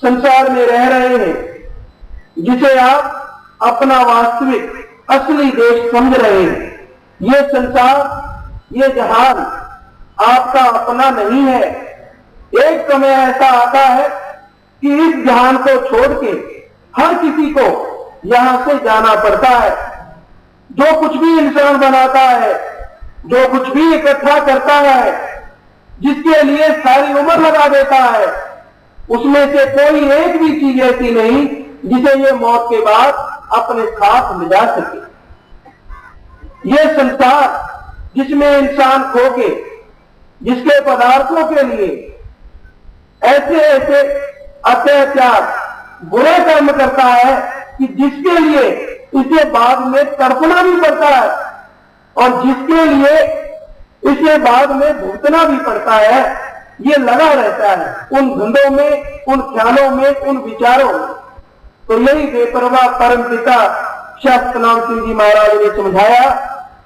B: संसार में रह रहे हैं, जिसे आप अपना वास्तविक असली देश समझ रहे हैं, ये संसार, ये जहान आपका अपना नहीं है। एक समय ऐसा आता है कि इस जहान को छोड़ के हर किसी को यहां से जाना पड़ता है। जो कुछ भी इंसान बनाता है, जो कुछ भी इकट्ठा करता है, जिसके लिए सारी उम्र लगा देता है, उसमें से कोई एक भी चीज ऐसी नहीं जिसे ये मौत के बाद अपने साथ ले जा सके। ये संसार जिसमें इंसान खो के, जिसके पदार्थों के लिए ऐसे ऐसे अत्याचार, बुरे कर्म करता है कि जिसके लिए इसे बाद में तड़पना भी पड़ता है और जिसके लिए इसे बाद में भुगतना भी पड़ता है, ये लगा रहता है उन धंधों में, उन ख्यालों में, उन विचारों में। तो यही बेपरवाह परम पिता शाह सतनाम सिंह जी महाराज ने समझाया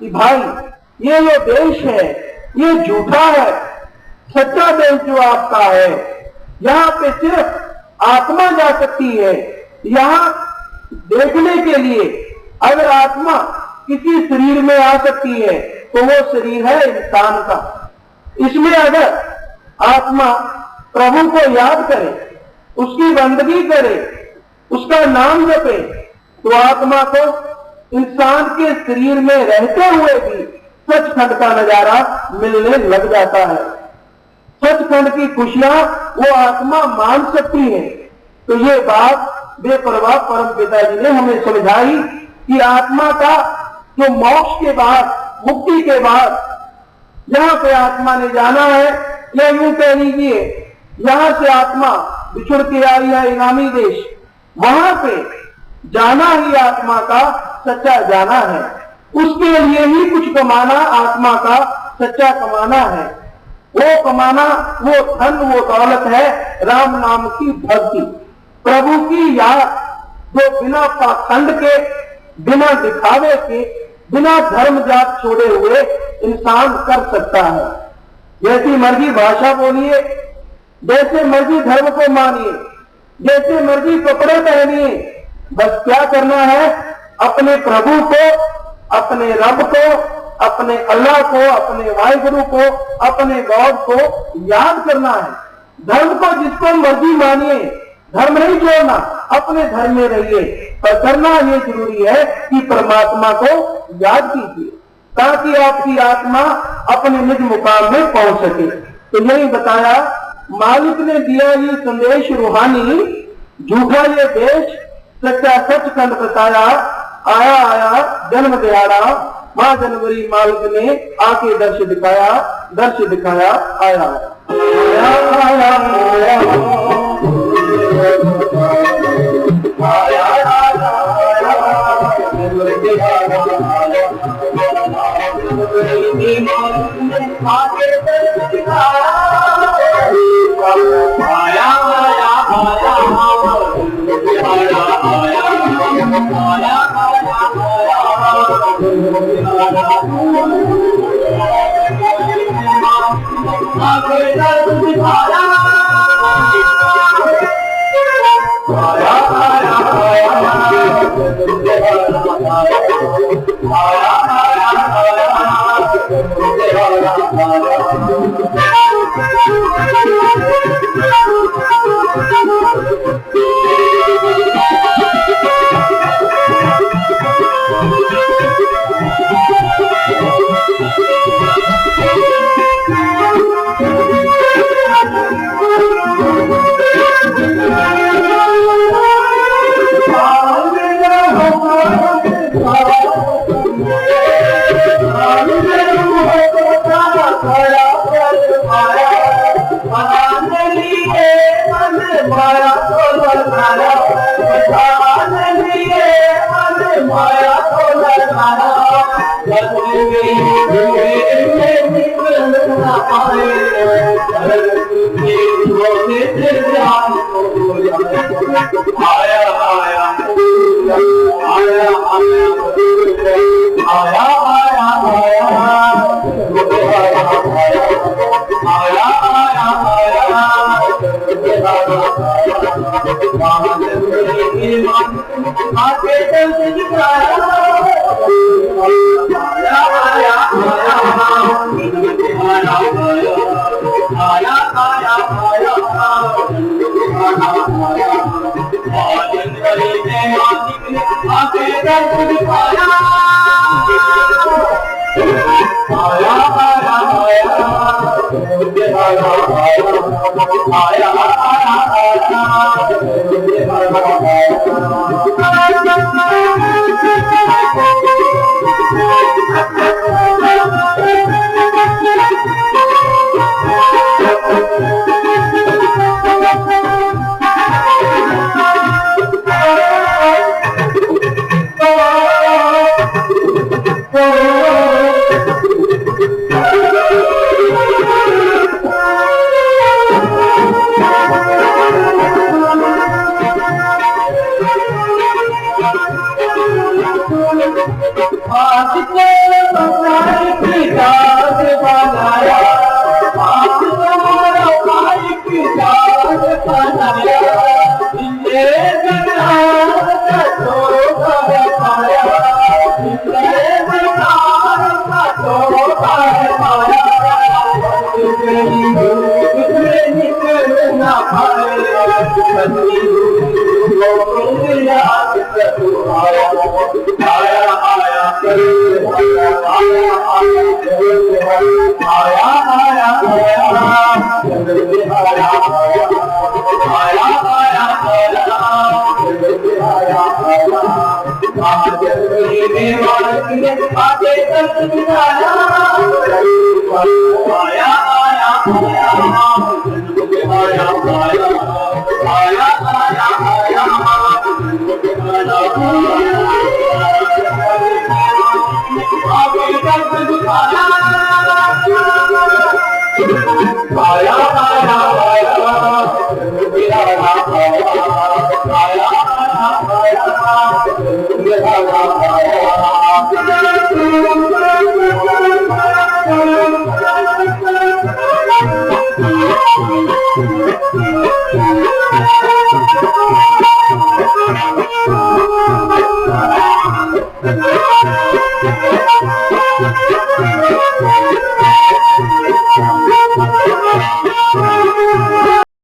B: कि भाई ये जो देश है ये झूठा है, सच्चा देश जो आपका है, यहाँ पे सिर्फ आत्मा जा सकती है। यहाँ देखने के लिए अगर आत्मा किसी शरीर में आ सकती है तो वो शरीर है इंसान का। इसमें अगर आत्मा प्रभु को याद करे, उसकी बंदगी करे, उसका नाम जपे, तो आत्मा को इंसान के शरीर में रहते हुए भी सचखंड का नजारा मिलने लग जाता है। सचखंड की खुशियां वो आत्मा मान सकती है। तो ये बात बेपरवाह परम पिताजी ने हमें समझाई कि आत्मा का जो मोक्ष के बाद, मुक्ति के बाद जहां पे आत्मा ने जाना है, या यूं कह लीजिए यहां से आत्मा बिछुड़ के आई है इनामी देश, वहां पे जाना ही आत्मा का सच्चा जाना है। उसके लिए ही कुछ कमाना आत्मा का सच्चा कमाना है। वो कमाना, वो धन, वो दौलत है राम नाम की भक्ति, प्रभु की याद, जो बिना पाखंड के, बिना दिखावे के, बिना धर्म जात छोड़े हुए इंसान कर सकता है। जैसी मर्जी भाषा बोलिए, जैसे मर्जी धर्म को मानिए, जैसे मर्जी कपड़े पहनिए, बस क्या करना है, अपने प्रभु को, अपने रब को, अपने अल्लाह को, अपने वाहिगुरु को, अपने गॉड को याद करना है। धर्म को जिसको मर्जी मानिए, धर्म नहीं छोड़ना, अपने धर्म में रहिए, पर करना ये जरूरी है कि परमात्मा को याद कीजिए ताकि आपकी आत्मा अपने निज मुकाम में पहुंच सके। तो यही बताया, मालिक ने दिया ये संदेश रूहानी, झूठा ये देश, सच्चा सचखंड बताया। आया आया जन्म दिहाड़ा, माँ जनवरी मालिक ने आके दर्श दिखाया, दर्श दिखाया, आया आया आया आया